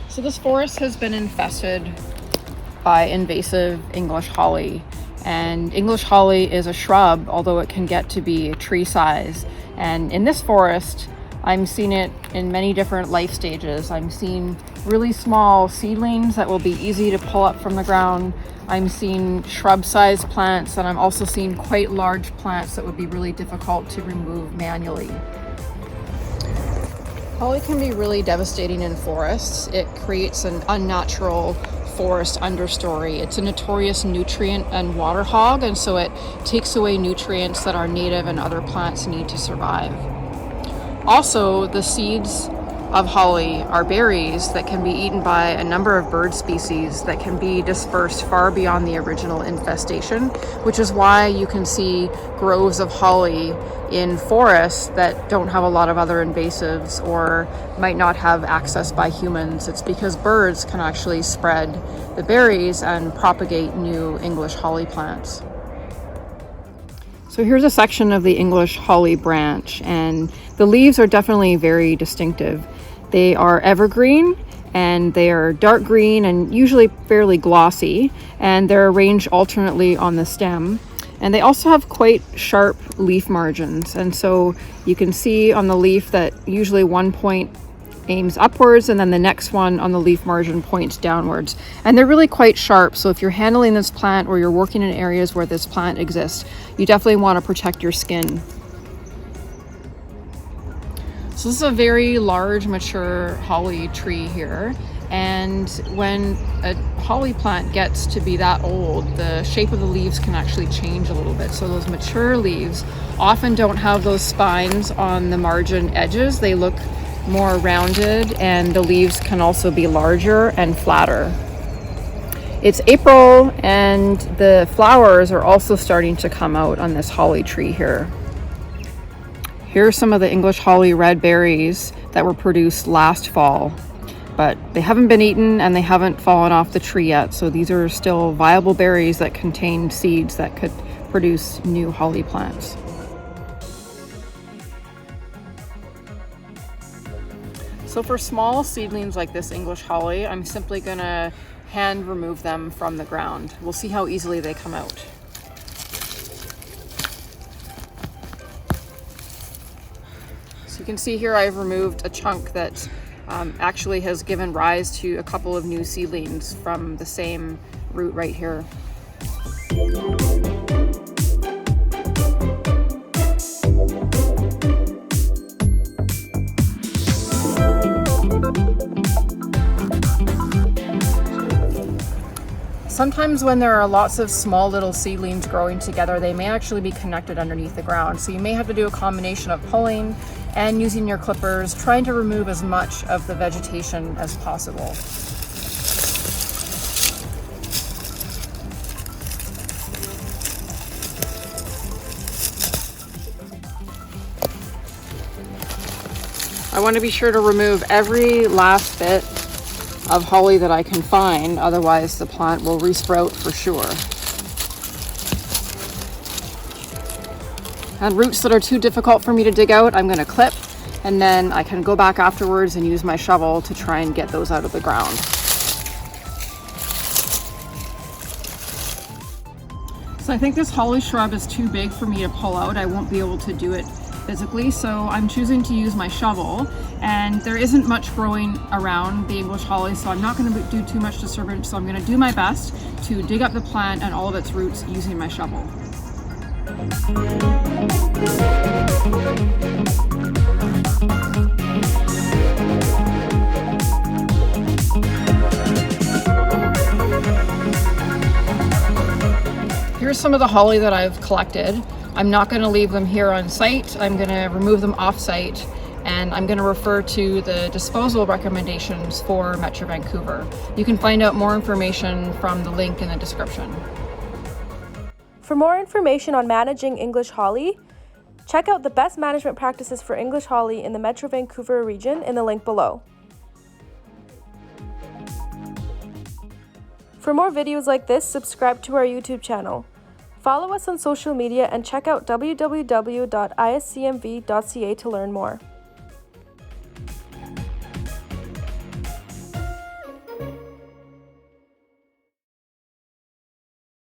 So this forest has been infested by invasive English holly. And English holly is a shrub, although it can get to be a tree size. And in this forest, I'm seeing it in many different life stages. I'm seeing really small seedlings that will be easy to pull up from the ground. I'm seeing shrub-sized plants, and I'm also seeing quite large plants that would be really difficult to remove manually. Holly can be really devastating in forests. It creates an unnatural forest understory. It's a notorious nutrient and water hog, and so it takes away nutrients that our native and other plants need to survive. Also, the seeds of holly are berries that can be eaten by a number of bird species that can be dispersed far beyond the original infestation, which is why you can see groves of holly in forests that don't have a lot of other invasives or might not have access by humans. It's because birds can actually spread the berries and propagate new English holly plants. So here's a section of the English holly branch, and the leaves are definitely very distinctive. They are evergreen, and they are dark green and usually fairly glossy, and they're arranged alternately on the stem. And they also have quite sharp leaf margins, and so you can see on the leaf that usually one point aims upwards and then the next one on the leaf margin points downwards. And they're really quite sharp, so if you're handling this plant or you're working in areas where this plant exists, you definitely want to protect your skin. So this is a very large mature holly tree here, and when a holly plant gets to be that old, the shape of the leaves can actually change a little bit. So those mature leaves often don't have those spines on the margin edges. They look more rounded, and the leaves can also be larger and flatter. It's April, and the flowers are also starting to come out on this holly tree here. Here are some of the English holly red berries that were produced last fall, but they haven't been eaten and they haven't fallen off the tree yet. So these are still viable berries that contain seeds that could produce new holly plants. So for small seedlings like this English holly, I'm simply gonna hand remove them from the ground. We'll see how easily they come out. So you can see here I've removed a chunk that actually has given rise to a couple of new seedlings from the same root right here. Sometimes when there are lots of small little seedlings growing together, they may actually be connected underneath the ground. So you may have to do a combination of pulling and using your clippers, trying to remove as much of the vegetation as possible. I want to be sure to remove every last bit of holly that I can find, otherwise the plant will resprout for sure. And roots that are too difficult for me to dig out, I'm going to clip, and then I can go back afterwards and use my shovel to try and get those out of the ground. So I think this holly shrub is too big for me to pull out. I won't be able to do it physically, so I'm choosing to use my shovel, and there isn't much growing around the English holly, so I'm not going to do too much disturbance. So I'm going to do my best to dig up the plant and all of its roots using my shovel. Here's some of the holly that I've collected. I'm not going to leave them here on site. I'm going to remove them off site, and I'm going to refer to the disposal recommendations for Metro Vancouver. You can find out more information from the link in the description. For more information on managing English holly, check out the best management practices for English holly in the Metro Vancouver region in the link below. For more videos like this, subscribe to our YouTube channel. Follow us on social media and check out www.iscmv.ca to learn more.